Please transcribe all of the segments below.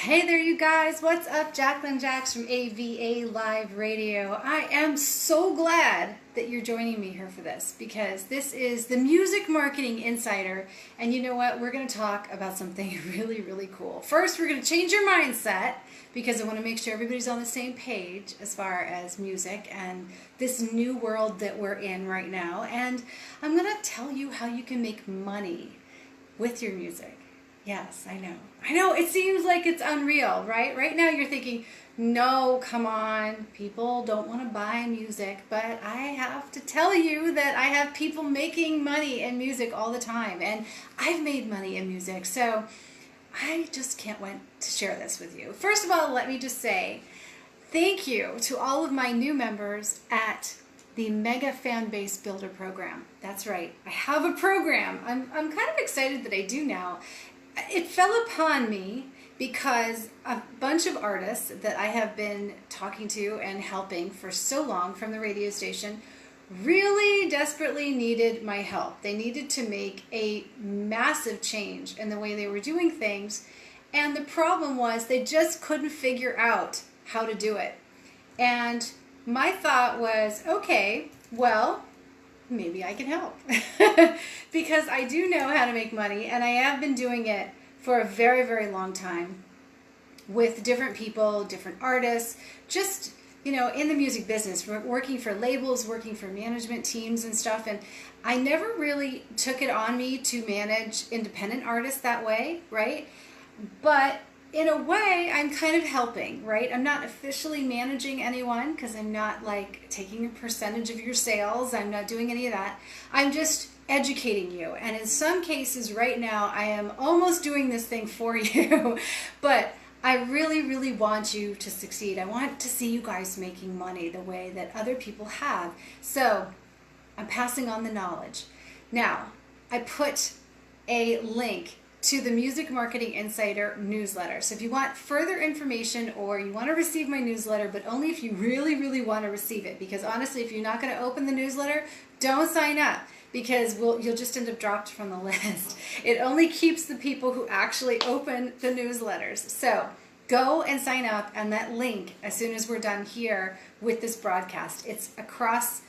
Hey there, you guys. What's up? Jacqueline Jax from AVA Live Radio. I am so glad that you're joining me here for this because this is the Music Marketing Insider. And you know what? We're going to talk about something really, really cool. First, we're going to change your mindset because I want to make sure everybody's on the same page as far as music and this new world that we're in right now. And I'm going to tell you how you can make money with your music. Yes, I know. I know, it seems like it's unreal, right? Right now you're thinking, no, come on, people don't want to buy music, but I have to tell you that I have people making money in music all the time, and I've made money in music, so I just can't wait to share this with you. First of all, let me just say thank you to all of my new members at the Mega Fanbase Builder Program. That's right, I have a program. I'm kind of excited that I do now. It fell upon me because a bunch of artists that I have been talking to and helping for so long from the radio station really desperately needed my help. They needed to make a massive change in the way they were doing things, and the problem was they just couldn't figure out how to do it. And my thought was, okay, well, maybe I can help because I do know how to make money, and I have been doing it for a very, very long time with different people, different artists, just, you know, in the music business, working for labels, working for management teams and stuff. And I never really took it on me to manage independent artists that way, right? But in a way, I'm kind of helping, right? I'm not officially managing anyone because I'm not like taking a percentage of your sales. I'm not doing any of that. I'm just educating you. And in some cases right now, I am almost doing this thing for you. But I really, really want you to succeed. I want to see you guys making money the way that other people have. So I'm passing on the knowledge. Now, I put a link to the Music Marketing Insider newsletter. So if you want further information or you want to receive my newsletter, but only if you really, really want to receive it, because honestly, if you're not going to open the newsletter, don't sign up because you'll just end up dropped from the list. It only keeps the people who actually open the newsletters. So go and sign up, and that link, as soon as we're done here with this broadcast, it's across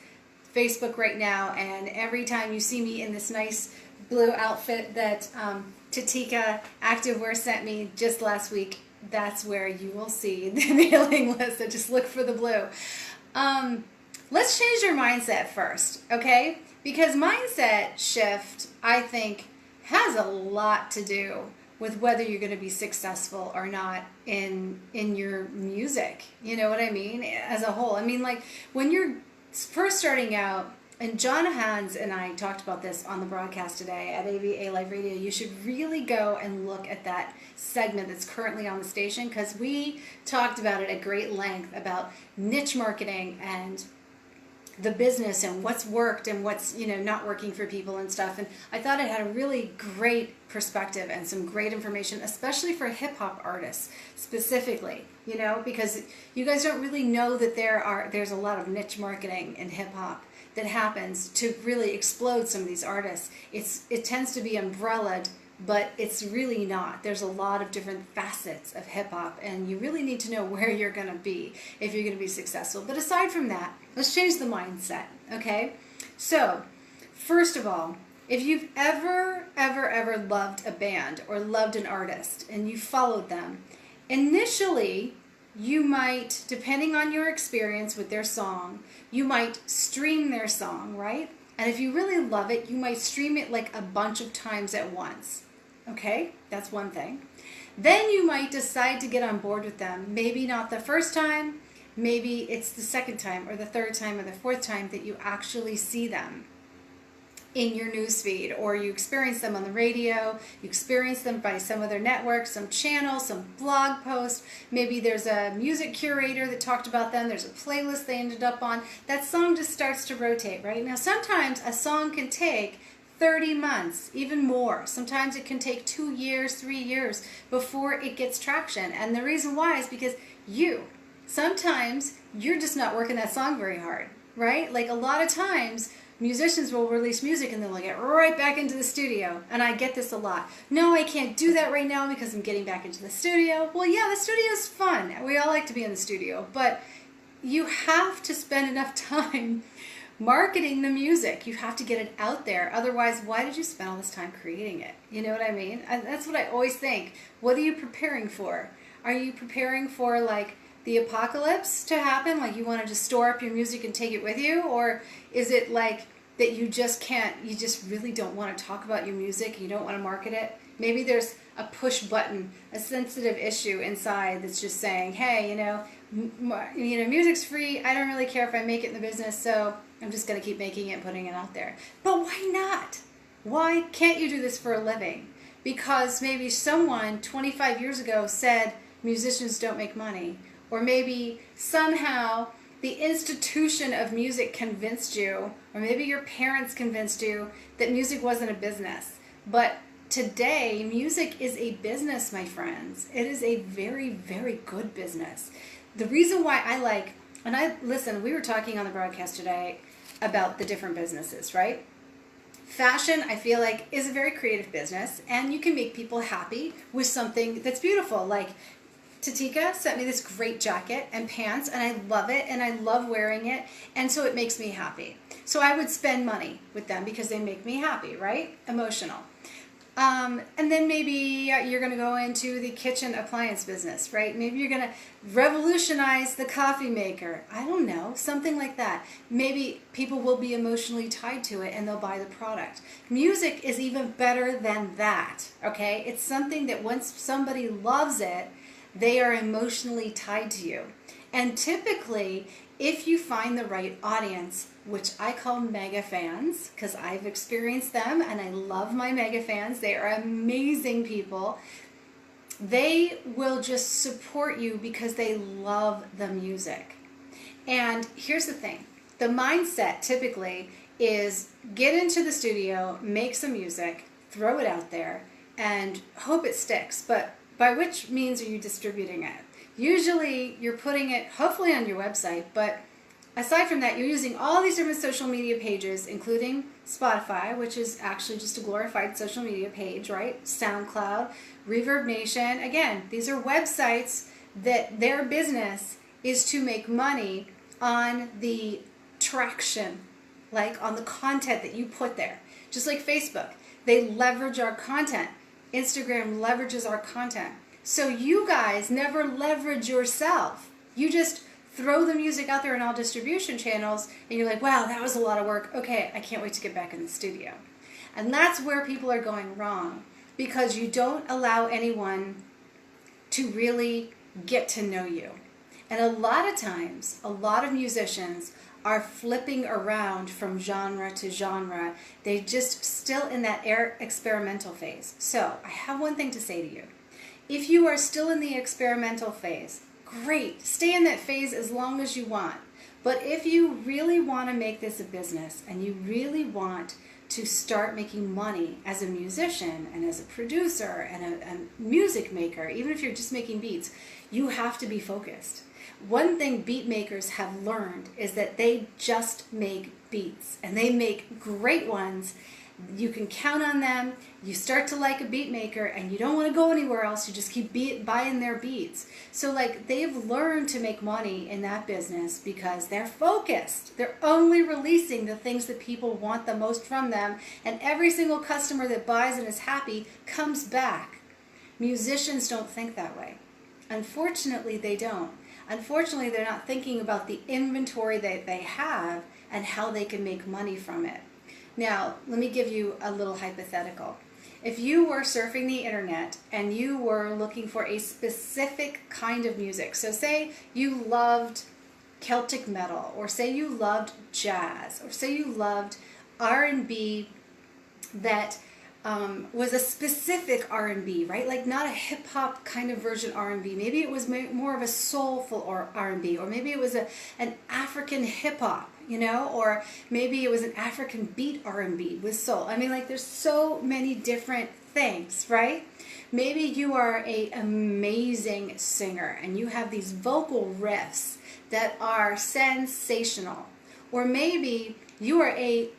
Facebook right now, and every time you see me in this nice blue outfit that Tatika Activewear sent me just last week, that's where you will see the mailing list. So just look for the blue. Let's change your mindset first, okay? Because mindset shift, I think, has a lot to do with whether you're going to be successful or not in your music. You know what I mean? As a whole. I mean, like when you're first starting out, and John Hans and I talked about this on the broadcast today at AVA Live Radio. You should really go and look at that segment that's currently on the station because we talked about it at great length about niche marketing and the business and what's worked and what's, you know, not working for people and stuff. And I thought it had a really great perspective and some great information, especially for hip hop artists specifically, you know, because you guys don't really know that there's a lot of niche marketing in hip hop that happens to really explode some of these artists. It tends to be umbrellaed, but it's really not. There's a lot of different facets of hip hop, and you really need to know where you're going to be if you're going to be successful. But aside from that, let's change the mindset, okay? So, first of all, if you've ever loved a band or loved an artist and you followed them, initially you might, depending on your experience with their song, you might stream their song, right? And if you really love it, you might stream it like a bunch of times at once. Okay, that's one thing. Then you might decide to get on board with them. Maybe not the first time, maybe it's the second time or the third time or the fourth time that you actually see them in your newsfeed, or you experience them on the radio, you experience them by some other network, some channel, some blog post. Maybe there's a music curator that talked about them, there's a playlist they ended up on. That song just starts to rotate, right? Now sometimes a song can take 30 months, even more. Sometimes it can take 2 years, 3 years before it gets traction. And the reason why is because sometimes you're just not working that song very hard, right? Like a lot of times musicians will release music and then they'll get right back into the studio. And I get this a lot. No, I can't do that right now because I'm getting back into the studio. Well, yeah, the studio's fun. We all like to be in the studio, but you have to spend enough time marketing the music. You have to get it out there. Otherwise, why did you spend all this time creating it? You know what I mean? And that's what I always think. What are you preparing for? Are you preparing for like the apocalypse to happen? Like you want to just store up your music and take it with you? Or is it like that you just can't, you just really don't want to talk about your music, you don't want to market it? Maybe there's a push button, a sensitive issue inside that's just saying, hey, music's free. I don't really care if I make it in the business, so I'm just going to keep making it and putting it out there. But why not? Why can't you do this for a living? Because maybe someone 25 years ago said musicians don't make money. Or maybe somehow the institution of music convinced you, or maybe your parents convinced you that music wasn't a business. But today, music is a business, my friends. It is a very, very good business. The reason why listen, we were talking on the broadcast today about the different businesses, right? Fashion, I feel like, is a very creative business, and you can make people happy with something that's beautiful. Like Tatika sent me this great jacket and pants, and I love it, and I love wearing it, and so it makes me happy. So I would spend money with them because they make me happy, right? Emotional. And then maybe you're going to go into the kitchen appliance business, right? Maybe you're going to revolutionize the coffee maker. I don't know, something like that. Maybe people will be emotionally tied to it and they'll buy the product. Music is even better than that, okay? It's something that once somebody loves it, they are emotionally tied to you. And typically, if you find the right audience, which I call mega fans, because I've experienced them and I love my mega fans. They are amazing people. They will just support you because they love the music. And here's the thing. The mindset typically is get into the studio, make some music, throw it out there, and hope it sticks. But by which means are you distributing it? Usually you're putting it hopefully on your website, but aside from that, you're using all these different social media pages, including Spotify, which is actually just a glorified social media page, right? SoundCloud, Reverb Nation. Again, these are websites that their business is to make money on the traction, like on the content that you put there. Just like Facebook, they leverage our content. Instagram leverages our content. So you guys never leverage yourself. You just throw the music out there in all distribution channels and you're like, wow, that was a lot of work. Okay, I can't wait to get back in the studio. And that's where people are going wrong, because you don't allow anyone to really get to know you. And a lot of times, a lot of musicians are flipping around from genre to genre. They just still in that experimental phase. So I have one thing to say to you. If you are still in the experimental phase, great. Stay in that phase as long as you want. But if you really want to make this a business and you really want to start making money as a musician and as a producer and a music maker, even if you're just making beats, you have to be focused. One thing beat makers have learned is that they just make beats, and they make great ones. You can count on them. You start to like a beat maker and you don't want to go anywhere else. You just keep buying their beats. So like they've learned to make money in that business because they're focused. They're only releasing the things that people want the most from them. And every single customer that buys and is happy comes back. Musicians don't think that way. Unfortunately, they don't. Unfortunately, they're not thinking about the inventory that they have and how they can make money from it. Now, let me give you a little hypothetical. If you were surfing the internet and you were looking for a specific kind of music, so say you loved Celtic metal, or say you loved jazz, or say you loved R&B that was a specific R&B, right? Like not a hip-hop kind of version R&B. Maybe it was more of a soulful R&B, or maybe it was an African hip-hop, or maybe it was an African beat R&B with soul. I mean, like there's so many different things, right? Maybe you are an amazing singer and you have these vocal riffs that are sensational. Or maybe you are a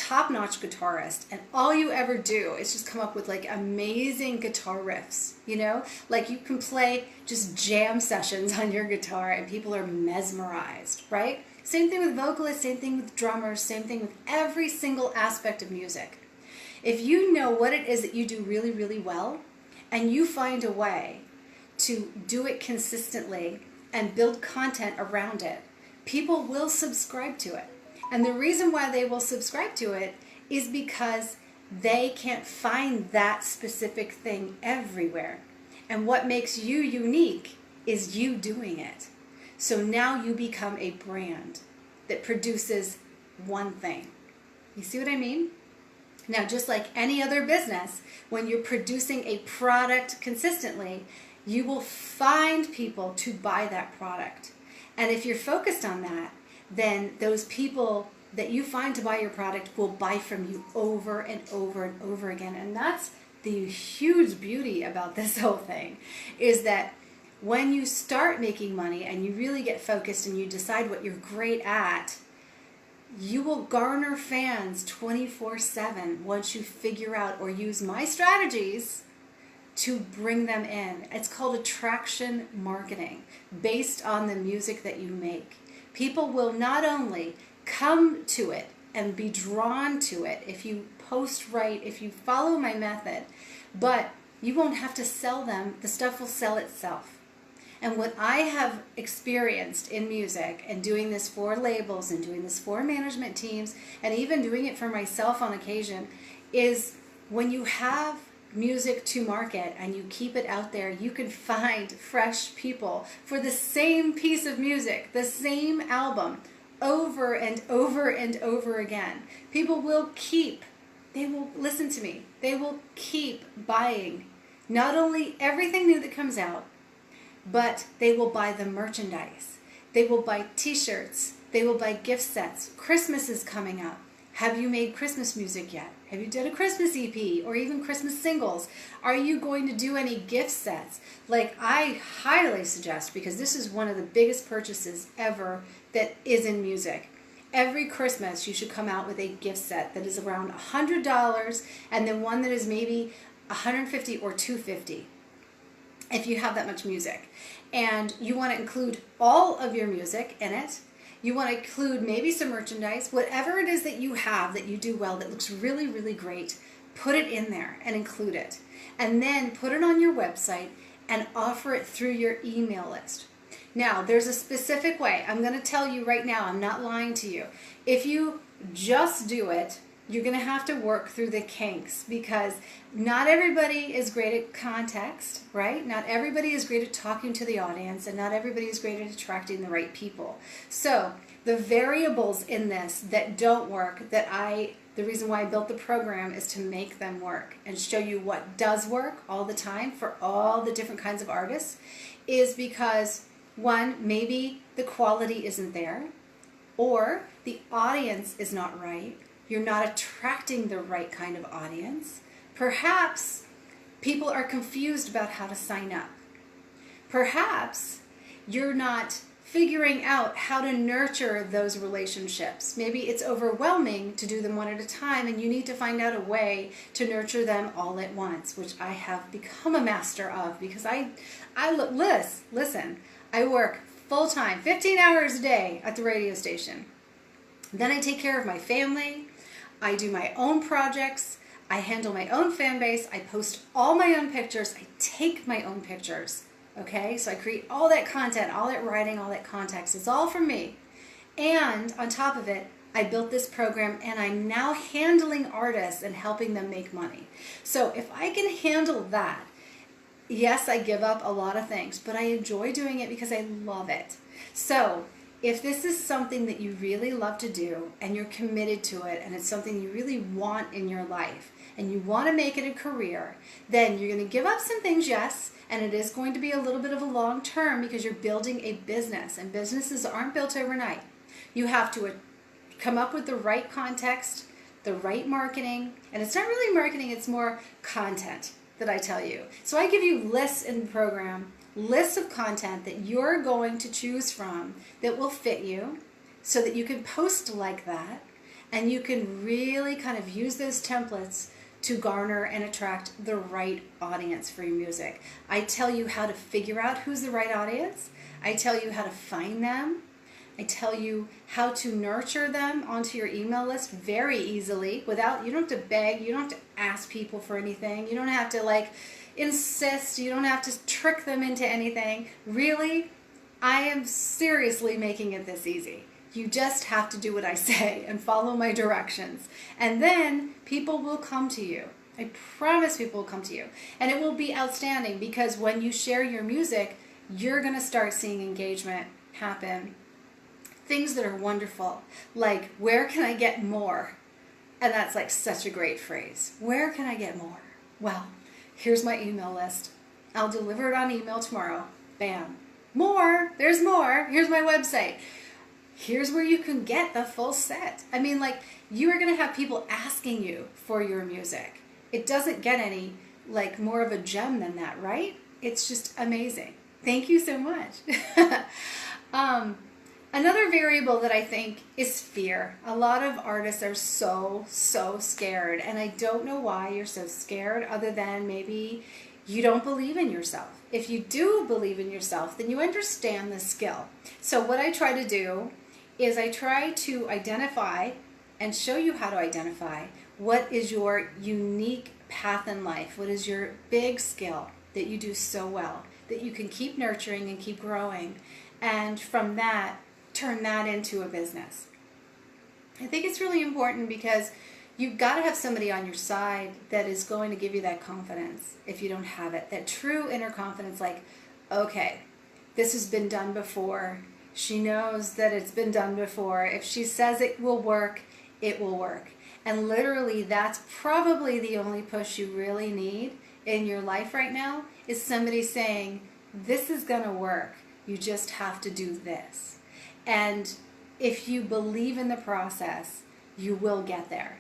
top-notch guitarist and all you ever do is just come up with like amazing guitar riffs, you know, like you can play just jam sessions on your guitar and people are mesmerized, right? Same thing with vocalists, same thing with drummers, same thing with every single aspect of music. If you know what it is that you do really, really well, and you find a way to do it consistently and build content around it, people will subscribe to it. And the reason why they will subscribe to it is because they can't find that specific thing everywhere. And what makes you unique is you doing it. So now you become a brand that produces one thing. You see what I mean? Now, just like any other business, when you're producing a product consistently, you will find people to buy that product. And if you're focused on that, then those people that you find to buy your product will buy from you over and over and over again. And that's the huge beauty about this whole thing, is that when you start making money and you really get focused and you decide what you're great at, you will garner fans 24/7 once you figure out or use my strategies to bring them in. It's called attraction marketing, based on the music that you make. People will not only come to it and be drawn to it if you post right, if you follow my method, but you won't have to sell them. The stuff will sell itself. And what I have experienced in music and doing this for labels and doing this for management teams and even doing it for myself on occasion is when you have music to market and you keep it out there, you can find fresh people for the same piece of music, the same album, over and over and over again. People will listen to me, they will keep buying not only everything new that comes out, but they will buy the merchandise. They will buy t-shirts. They will buy gift sets. Christmas is coming up. Have you made Christmas music yet? Have you done a Christmas EP or even Christmas singles? Are you going to do any gift sets? Like, I highly suggest, because this is one of the biggest purchases ever that is in music. Every Christmas you should come out with a gift set that is around $100 and then one that is maybe $150 or $250. If you have that much music and you want to include all of your music in it, you want to include maybe some merchandise, whatever it is that you have that you do well that looks really, really great, put it in there and include it. And then put it on your website and offer it through your email list. Now, there's a specific way. I'm going to tell you right now, I'm not lying to you. If you just do it, you're going to have to work through the kinks, because not everybody is great at context, right? Not everybody is great at talking to the audience, and not everybody is great at attracting the right people. So the variables in this that don't work, the reason why I built the program is to make them work and show you what does work all the time for all the different kinds of artists, is because, one, maybe the quality isn't there, or the audience is not right. You're not attracting the right kind of audience. Perhaps people are confused about how to sign up. Perhaps you're not figuring out how to nurture those relationships. Maybe it's overwhelming to do them one at a time, and you need to find out a way to nurture them all at once, which I have become a master of, because listen, I work full-time, 15 hours a day at the radio station. Then I take care of my family. I do my own projects. I handle my own fan base. I post all my own pictures. I take my own pictures. Okay, so I create all that content, all that writing, all that context. It's all from me. And on top of it, I built this program, and I'm now handling artists and helping them make money. So if I can handle that, yes, I give up a lot of things, but I enjoy doing it because I love it. So if this is something that you really love to do and you're committed to it, and it's something you really want in your life and you want to make it a career, then you're going to give up some things, yes, and it is going to be a little bit of a long term, because you're building a business, and businesses aren't built overnight. You have to come up with the right context, the right marketing, and it's not really marketing, it's more content that I tell you. So I give you lists in the program, lists of content that you're going to choose from that will fit you, so that you can post like that, And you can really kind of use those templates to garner and attract the right audience for your music. I tell you how to figure out who's the right audience. I tell you how to find them. I tell you how to nurture them onto your email list very easily without, you don't have to beg, you don't have to ask people for anything, you don't have to like insist, you don't have to trick them into anything. Really, I am seriously making it this easy. You just have to do what I say and follow my directions. And then people will come to you. I promise people will come to you. And it will be outstanding because when you share your music, you're going to start seeing engagement happen. Things that are wonderful, like, where can I get more? And that's like such a great phrase. Where can I get more? Well, here's my email list. I'll deliver it on email tomorrow. Bam. More. There's more. Here's my website. Here's where you can get the full set. I mean, like, you are going to have people asking you for your music. It doesn't get any, like, more of a gem than that, right? It's just amazing. Thank you so much. Another variable that I think is fear. A lot of artists are so scared, and I don't know why you're so scared other than maybe you don't believe in yourself. If you do believe in yourself, then you understand the skill. So what I try to do is I try to identify and show you how to identify what is your unique path in life, what is your big skill that you do so well, that you can keep nurturing and keep growing, and from that, turn that into a business. I think it's really important because you've got to have somebody on your side that is going to give you that confidence if you don't have it, that true inner confidence, like, okay, this has been done before. She knows that it's been done before. If she says it will work, it will work. And literally, that's probably the only push you really need in your life right now, is somebody saying, this is going to work. You just have to do this. And if you believe in the process, you will get there.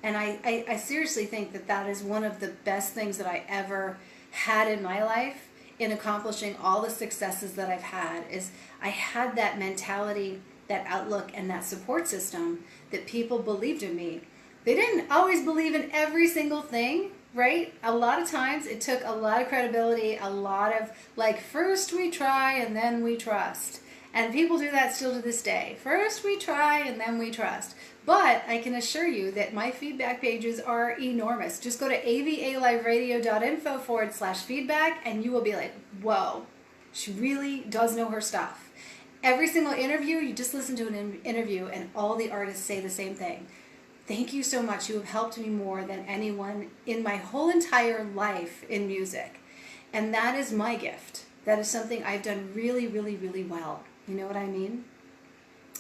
And I seriously think that that is one of the best things that I ever had in my life in accomplishing all the successes that I've had, is I had that mentality, that outlook, and that support system that people believed in me. They didn't always believe in every single thing, right? A lot of times it took a lot of credibility, a lot of like, first we try and then we trust. And people do that still to this day. First we try and then we trust. But I can assure you that my feedback pages are enormous. Just go to avaliveradio.info/feedback and you will be like, whoa, she really does know her stuff. Every single interview, you just listen to an interview and all the artists say the same thing. Thank you so much. You have helped me more than anyone in my whole entire life in music. And that is my gift. That is something I've done really, really, really well. You know what I mean?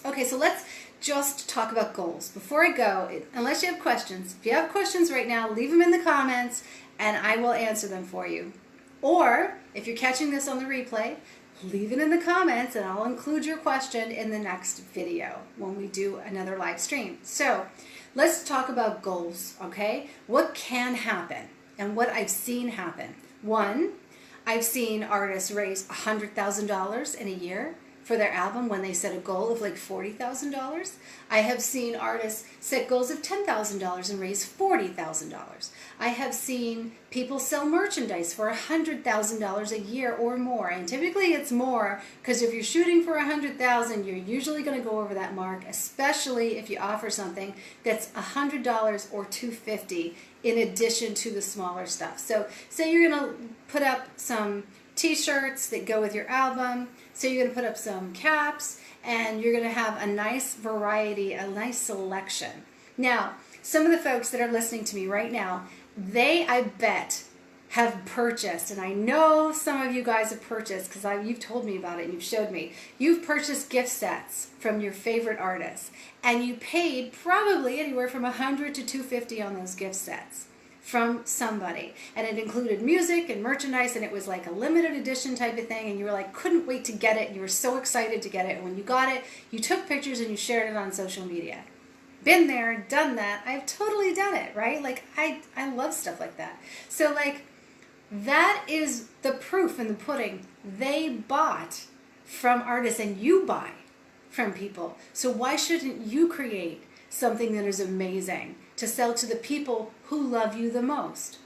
Okay, so let's just talk about goals. Before I go, unless you have questions, if you have questions right now, leave them in the comments and I will answer them for you. Or, if you're catching this on the replay, leave it in the comments and I'll include your question in the next video when we do another live stream. So, let's talk about goals, okay? What can happen and what I've seen happen. One, I've seen artists raise $100,000 in a year for their album when they set a goal of like $40,000. I have seen artists set goals of $10,000 and raise $40,000. I have seen people sell merchandise for $100,000 a year or more, and typically it's more because if you're shooting for $100,000, you're usually going to go over that mark, especially if you offer something that's $100 or $250 in addition to the smaller stuff. So say you're going to put up some t-shirts that go with your album, so you're going to put up some caps, and you're going to have a nice variety, a nice selection. Now, some of the folks that are listening to me right now, they, I bet, have purchased, and I know some of you guys have purchased because you've told me about it and you've showed me. You've purchased gift sets from your favorite artists, and you paid probably anywhere from $100 to $250 on those gift sets from somebody, and it included music and merchandise, and it was like a limited edition type of thing, and you were like, couldn't wait to get it, and you were so excited to get it, and when you got it, you took pictures and you shared it on social media. Been there, done that. I've totally done it, right? Like, I love stuff like that. So like, that is the proof in the pudding. They bought from artists and you buy from people. So why shouldn't you create something that is amazing, to sell to the people who love you the most.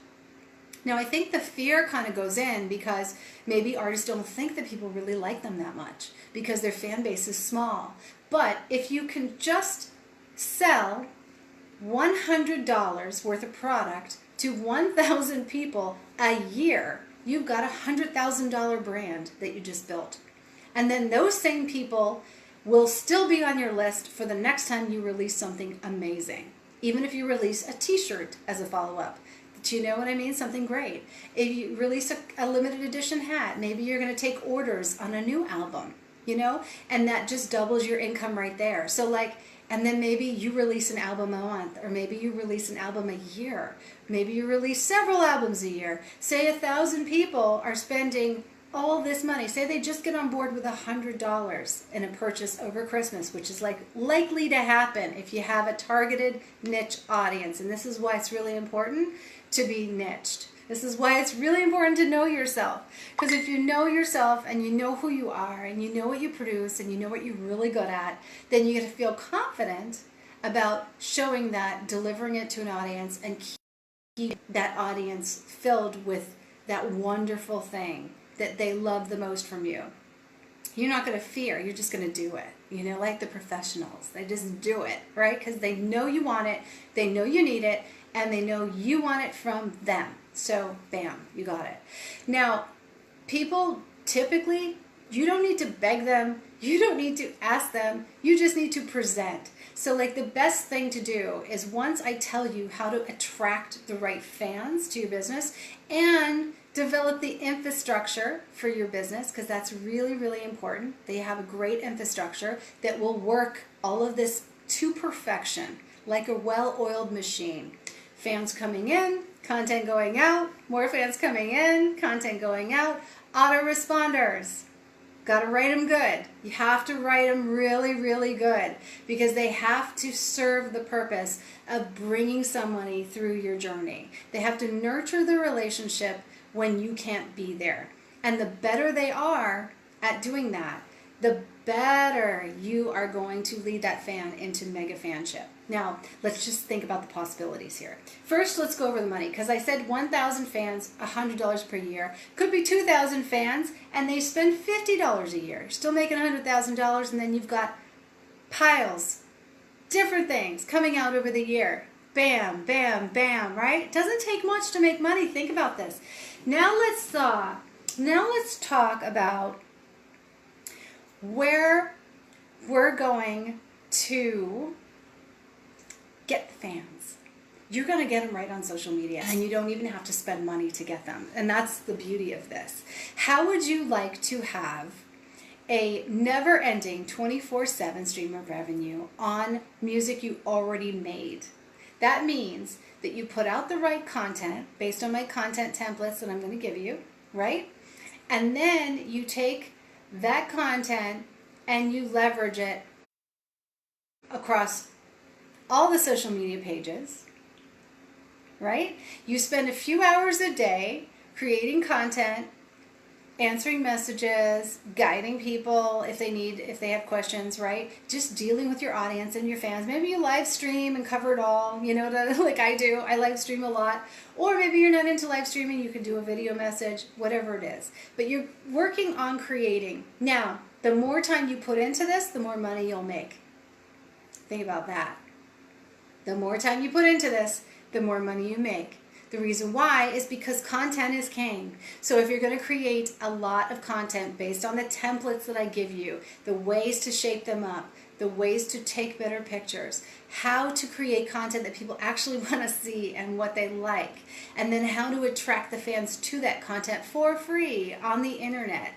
Now, I think the fear kind of goes in because maybe artists don't think that people really like them that much because their fan base is small. But if you can just sell $100 worth of product to 1,000 people a year, you've got a $100,000 brand that you just built. And then those same people will still be on your list for the next time you release something amazing. Even if you release a t-shirt as a follow-up. Do you know what I mean? Something great. If you release a limited edition hat, maybe you're going to take orders on a new album, you know, and that just doubles your income right there. So like, and then maybe you release an album a month, or maybe you release an album a year. Maybe you release several albums a year. Say 1,000 people are spending all this money. Say they just get on board with $100 in a purchase over Christmas, which is like likely to happen if you have a targeted niche audience. And this is why it's really important to be niched. This is why it's really important to know yourself. Because if you know yourself and you know who you are and you know what you produce and you know what you're really good at, then you get to feel confident about showing that, delivering it to an audience, and keep that audience filled with that wonderful thing that they love the most from you. You're not going to fear, you're just going to do it. You know, like the professionals. They just do it, right? Because they know you want it, they know you need it, and they know you want it from them. So, bam, you got it. Now, people typically, you don't need to beg them, you don't need to ask them, you just need to present. So like the best thing to do is once I tell you how to attract the right fans to your business and develop the infrastructure for your business, because that's really, really important. They have a great infrastructure that will work all of this to perfection, like a well-oiled machine. Fans coming in, content going out, more fans coming in, content going out, autoresponders. Got to write them good. You have to write them really, really good because they have to serve the purpose of bringing somebody through your journey. They have to nurture the relationship when you can't be there. And the better they are at doing that, the better you are going to lead that fan into mega fanship. Now, let's just think about the possibilities here. First, let's go over the money, because I said 1,000 fans, $100 per year. Could be 2,000 fans, and they spend $50 a year. Still making $100,000, and then you've got piles, different things coming out over the year. Bam, bam, bam, right? It doesn't take much to make money. Think about this. Now let's talk about where we're going to get the fans. You're going to get them right on social media, and you don't even have to spend money to get them. And that's the beauty of this. How would you like to have a never-ending 24/7 stream of revenue on music you already made? That means that you put out the right content based on my content templates that I'm going to give you, right? And then you take that content and you leverage it across all the social media pages, right? You spend a few hours a day creating content, answering messages, guiding people if they have questions, right? Just dealing with your audience and your fans. Maybe you live stream and cover it all, you know, like I do. I live stream a lot. Or maybe you're not into live streaming, you can do a video message, whatever it is. But you're working on creating. Now, the more time you put into this, the more money you'll make. Think about that. The more time you put into this, the more money you make. The reason why is because content is king. So if you're going to create a lot of content based on the templates that I give you, the ways to shape them up, the ways to take better pictures, how to create content that people actually want to see and what they like, and then how to attract the fans to that content for free on the internet.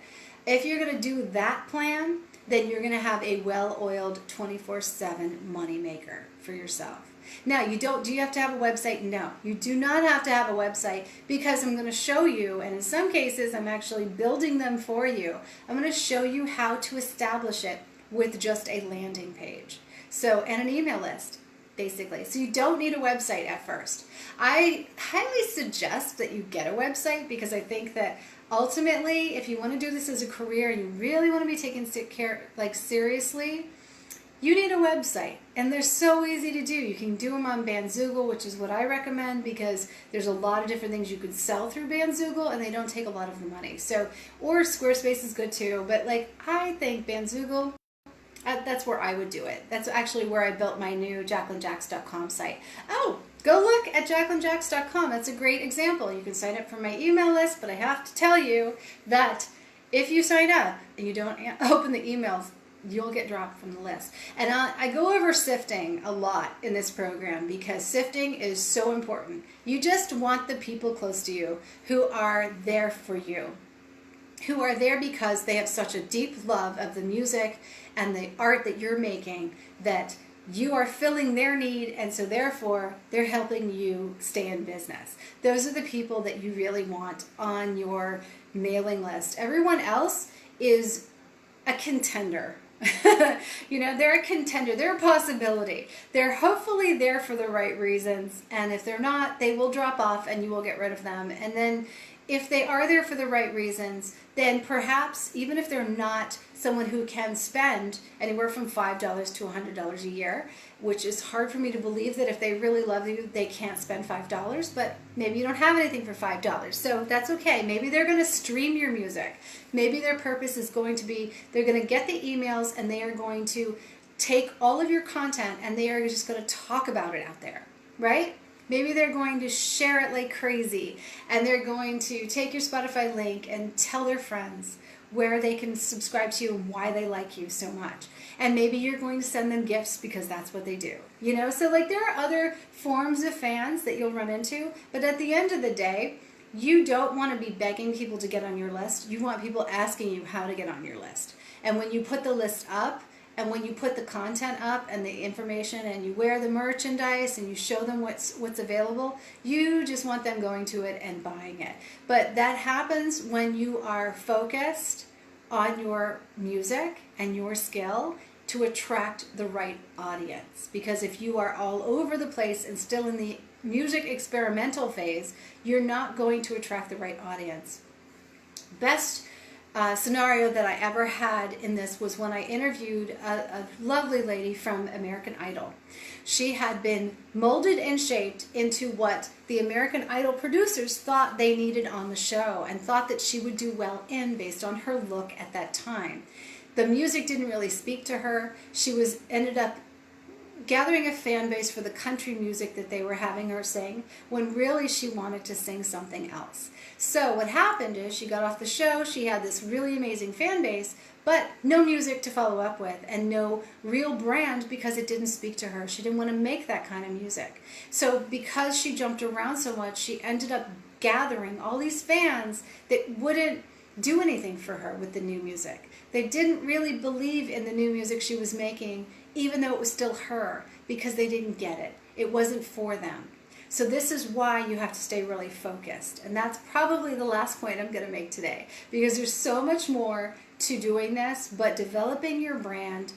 If you're going to do that plan, then you're going to have a well-oiled 24/7 money maker for yourself. Now, do you have to have a website? No, you do not have to have a website, because I'm going to show you, and in some cases I'm actually building them for you. I'm going to show you how to establish it with just a landing page. So, and an email list, basically. So you don't need a website at first. I highly suggest that you get a website, because I think that ultimately, if you want to do this as a career and you really want to be taken seriously, you need a website, and they're so easy to do. You can do them on Bandzoogle, which is what I recommend, because there's a lot of different things you could sell through Bandzoogle, and they don't take a lot of the money. So, or Squarespace is good too, but like I think Bandzoogle, that's where I would do it. That's actually where I built my new JacquelineJacks.com site. Oh, go look at JacquelineJacks.com. That's a great example. You can sign up for my email list, but I have to tell you that if you sign up and you don't open the emails, you'll get dropped from the list. And I go over sifting a lot in this program because sifting is so important. You just want the people close to you who are there for you, who are there because they have such a deep love of the music and the art that you're making, that you are filling their need, and so therefore they're helping you stay in business. Those are the people that you really want on your mailing list. Everyone else is a contender. You know, they're a contender, they're a possibility. They're hopefully there for the right reasons, and if they're not, they will drop off and you will get rid of them. And then if they are there for the right reasons, then perhaps even if they're not someone who can spend anywhere from $5 to $100 a year, which is hard for me to believe that if they really love you, they can't spend $5, but maybe you don't have anything for $5. So that's okay. Maybe they're going to stream your music. Maybe their purpose is going to be, they're going to get the emails and they are going to take all of your content and they are just going to talk about it out there, right? Maybe they're going to share it like crazy, and they're going to take your Spotify link and tell their friends where they can subscribe to you and why they like you so much. And maybe you're going to send them gifts because that's what they do. You know, so like there are other forms of fans that you'll run into, but at the end of the day, you don't want to be begging people to get on your list. You want people asking you how to get on your list. And when you put the list up, and when you put the content up and the information and you wear the merchandise and you show them what's available, you just want them going to it and buying it. But that happens when you are focused on your music and your skill to attract the right audience. Because if you are all over the place and still in the music experimental phase, you're not going to attract the right audience. Best scenario that I ever had in this was when I interviewed a lovely lady from American Idol. She had been molded and shaped into what the American Idol producers thought they needed on the show and thought that she would do well in based on her look at that time. The music didn't really speak to her. She ended up gathering a fan base for the country music that they were having her sing, when really she wanted to sing something else. So what happened is she got off the show, she had this really amazing fan base, but no music to follow up with and no real brand because it didn't speak to her. She didn't want to make that kind of music. So because she jumped around so much, she ended up gathering all these fans that wouldn't do anything for her with the new music. They didn't really believe in the new music she was making, even though it was still her, because they didn't get it. It wasn't for them. So this is why you have to stay really focused. And that's probably the last point I'm going to make today, because there's so much more to doing this, but developing your brand,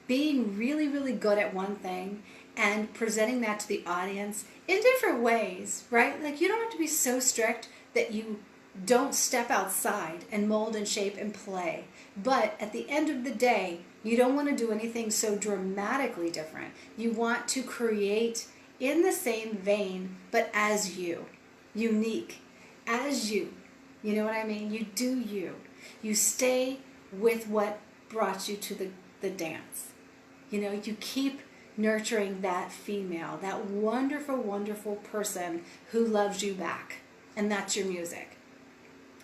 being really, really good at one thing, and presenting that to the audience in different ways, right? Like you don't have to be so strict that you don't step outside and mold and shape and play. But at the end of the day, you don't want to do anything so dramatically different. You want to create in the same vein, but as you. Unique. As you. You know what I mean? You do you. You stay with what brought you to the dance. You know, you keep nurturing that female, that wonderful, wonderful person who loves you back. And that's your music.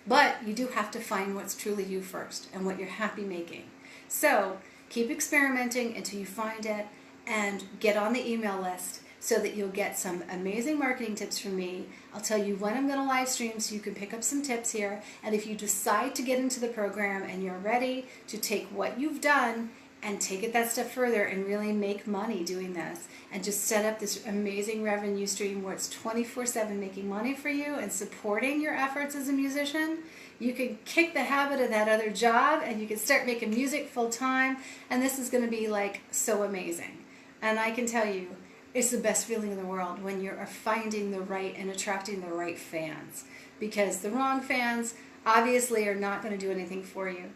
But you do have to find what's truly you first and what you're happy making. So keep experimenting until you find it and get on the email list so that you'll get some amazing marketing tips from me. I'll tell you when I'm going to live stream so you can pick up some tips here. And if you decide to get into the program and you're ready to take what you've done and take it that step further and really make money doing this and just set up this amazing revenue stream where it's 24/7 making money for you and supporting your efforts as a musician, you can kick the habit of that other job and you can start making music full time, and this is going to be like so amazing. And I can tell you, it's the best feeling in the world when you're finding the right and attracting the right fans, because the wrong fans obviously are not going to do anything for you.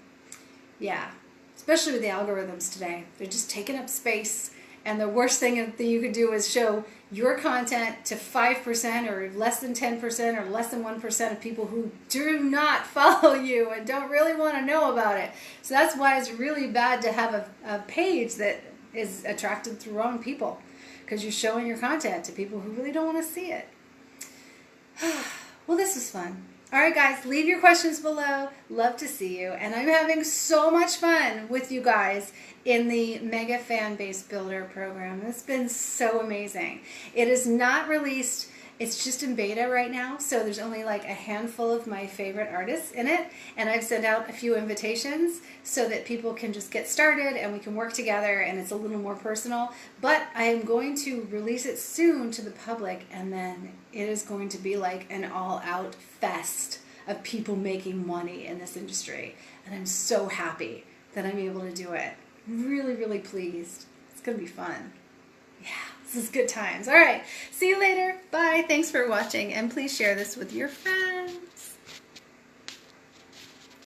Yeah. especially with the algorithms today. They're just taking up space. And the worst thing that you could do is show your content to 5% or less than 10% or less than 1% of people who do not follow you and don't really want to know about it. So that's why it's really bad to have a page that is attracted to the wrong people, because you're showing your content to people who really don't want to see it. Well, this was fun. All right, guys, leave your questions below. Love to see you. And I'm having so much fun with you guys in the Mega Fan Base Builder program. It's been so amazing. It is not released. It's just in beta right now, so there's only like a handful of my favorite artists in it, and I've sent out a few invitations so that people can just get started and we can work together, and it's a little more personal. But I am going to release it soon to the public, and then it is going to be like an all-out fest of people making money in this industry, and I'm so happy that I'm able to do it. Really, really pleased. It's going to be fun. Yeah. This is good times. All right. See you later. Bye. Thanks for watching. And please share this with your friends.